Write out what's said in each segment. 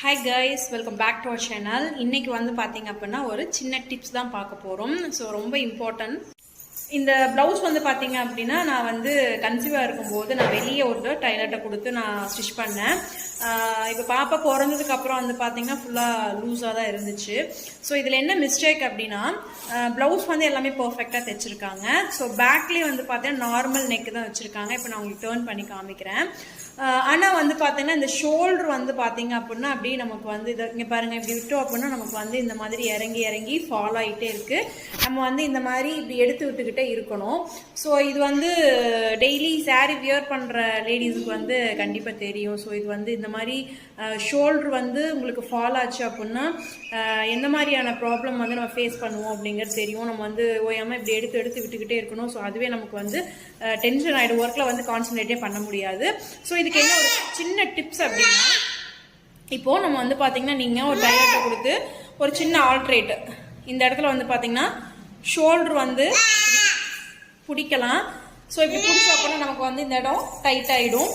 Hi guys, welcome back to our channel. இன்னைக்கு வந்து பாத்தீங்க அப்படின்னா ஒரு சின்ன டிப்ஸ் தான் பார்க்க போறோம். ஸோ ரொம்ப இம்பார்ட்டன்ட். இந்த பிளவுஸ் வந்து பாத்தீங்க அப்படின்னா நான் வந்து கன்சீவா இருக்கும்போது நான் வெளியே ஒரு டைலர்கிட்ட கொடுத்து நான் ஸ்டிச் பண்ணேன். இப்போ பாப்பா பிறந்ததுக்கு அப்புறம் வந்து பாத்தீங்கன்னா ஃபுல்லா லூஸா தான் இருந்துச்சு. ஸோ இதுல என்ன மிஸ்டேக் அப்படின்னா பிளவுஸ் வந்து எல்லாமே பர்ஃபெக்டா தைச்சிருக்காங்க. ஸோ பேக்லயே வந்து பார்த்தீங்கன்னா நார்மல் நெக் தான் வச்சிருக்காங்க. இப்போ நான் உங்களுக்கு டேர்ன் பண்ணி காமிக்கிறேன். ஆனால் வந்து பார்த்தீங்கன்னா இந்த ஷோல்டர் வந்து பார்த்தீங்க அப்படின்னா அப்படியே நமக்கு வந்து இதை இங்கே பாருங்கள் இப்படி விட்டோம் அப்படின்னா நமக்கு வந்து இந்த மாதிரி இறங்கி இறங்கி ஃபாலோ ஆகிட்டே இருக்குது. நம்ம வந்து இந்த மாதிரி இப்படி எடுத்து விட்டுக்கிட்டே இருக்கணும். ஸோ இது வந்து டெய்லி சாரீ வியர் பண்ணுற லேடிஸுக்கு வந்து கண்டிப்பாக தெரியும். ஸோ இது வந்து இந்த மாதிரி ஷோல்டர் வந்து உங்களுக்கு ஃபாலோ ஆச்சு அப்படின்னா எந்த மாதிரியான ப்ராப்ளம் வந்து நம்ம ஃபேஸ் பண்ணுவோம் அப்படிங்கிறது தெரியும். நம்ம வந்து ஓயாமல் இப்படி எடுத்து எடுத்து விட்டுக்கிட்டே இருக்கணும். ஸோ அதுவே நமக்கு வந்து டென்ஷன் ஆகிடும், ஒர்க்கில் வந்து கான்சன்ட்ரேட்டே பண்ண முடியாது. ஸோ இதுக்கு என்ன ஒரு சின்ன டிப்ஸ் அப்படின்னா, இப்போது நம்ம வந்து பார்த்தீங்கன்னா நீங்கள் ஒரு டைலர்கிட்ட கொடுத்து ஒரு சின்ன ஆல்ட்ரேட் இந்த இடத்துல வந்து பார்த்தீங்கன்னா ஷோல்டர் வந்து பிடிக்கலாம். ஸோ இப்படி பிடிச்ச அப்படின்னா நமக்கு வந்து இந்த இடம் டைட் ஆகிடும்.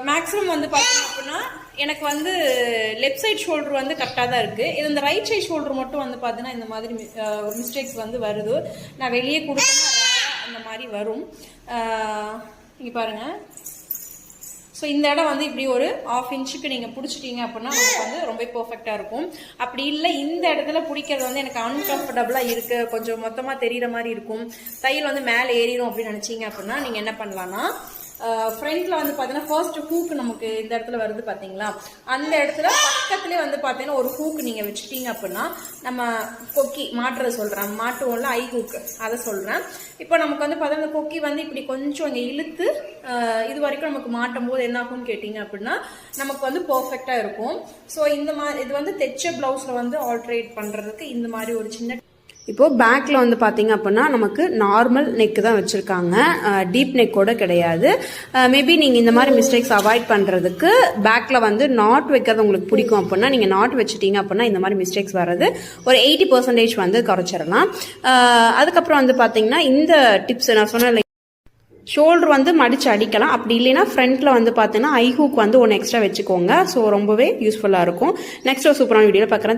மேக்ஸிமம் வந்து பார்த்தீங்க அப்படின்னா எனக்கு வந்து லெஃப்ட் சைட் ஷோல்டர் வந்து கரெக்டாக தான் இருக்குது. இது இந்த ரைட் சைட் ஷோல்டர் மட்டும் வந்து பார்த்தீங்கன்னா இந்த மாதிரி மிஸ்டேக்ஸ் வந்து வருது. நான் வெளியே கொடுத்தேன்னா அந்த மாதிரி வரும். இங்கே பாருங்கள். ஸோ இந்த இடம் வந்து இப்படி ஒரு 1/2 இன்ச்சுக்கு நீங்கள் பிடிச்சிட்டீங்க அப்படின்னா நமக்கு வந்து ரொம்ப பர்ஃபெக்டாக இருக்கும். அப்படி இல்லை இந்த இடத்துல பிடிக்கிறது வந்து எனக்கு அன்கம்ஃபர்டபுளாக இருக்குது, கொஞ்சம் மொத்தமாக தெரிகிற மாதிரி இருக்கும், தையல் வந்து மேலே ஏறிடும் அப்படின்னு நினச்சிங்க அப்படின்னா நீங்கள் என்ன பண்ணலான்னா ஃப்ரண்ட்ல வந்து பார்த்தீங்கன்னா ஃபர்ஸ்ட் ஹூக் நமக்கு இந்த இடத்துல வருது பார்த்தீங்களா, அந்த இடத்துல பக்கத்துலேயே வந்து பார்த்தீங்கன்னா ஒரு ஹூக் நீங்கள் வச்சுட்டீங்க அப்படின்னா நம்ம கொக்கி மாட்டுறது சொல்கிறேன், மாட்டுவோம்ல ஐ ஹூக் அதை சொல்கிறேன். இப்போ நமக்கு வந்து பார்த்தீங்கன்னா கொக்கி வந்து இப்படி கொஞ்சம் அங்கே இழுத்து இது வரைக்கும் நமக்கு மாட்டும் போது என்ன ஆகும்னு கேட்டிங்க அப்படின்னா நமக்கு வந்து பர்ஃபெக்டாக இருக்கும். ஸோ இந்த மாதிரி இது வந்து தைச்ச பிளவுஸில் வந்து ஆல்ட்ரேட் பண்ணுறதுக்கு இந்த மாதிரி ஒரு சின்ன இப்போது பேக்கில் வந்து பார்த்தீங்க அப்படின்னா நமக்கு நார்மல் நெக்கு தான் வச்சுருக்காங்க, டீப் நெக்கோட கிடையாது. மேபி நீங்கள் இந்த மாதிரி மிஸ்டேக்ஸ் அவாய்ட் பண்ணுறதுக்கு பேக்கில் வந்து நாட் வைக்கிறது உங்களுக்கு பிடிக்கும் அப்படின்னா நீங்கள் நாட் வச்சுட்டீங்க அப்படின்னா இந்த மாதிரி மிஸ்டேக்ஸ் வர்றது ஒரு 80% வந்து குறைச்சிடலாம். அதுக்கப்புறம் வந்து பார்த்தீங்கன்னா இந்த டிப்ஸ் நான் சொன்ன ஷோல்டர் வந்து மடிச்சு அடிக்கலாம். அப்படி இல்லைன்னா ஃப்ரண்ட்ல வந்து பார்த்தீங்கன்னா ஐ ஹூக் வந்து ஒன்று எக்ஸ்ட்ரா வச்சுக்கோங்க. ஸோ ரொம்பவே யூஸ்ஃபுல்லாக இருக்கும். நெக்ஸ்ட் ஒரு சூப்பரான வீடியோவில் பார்க்குறேன்.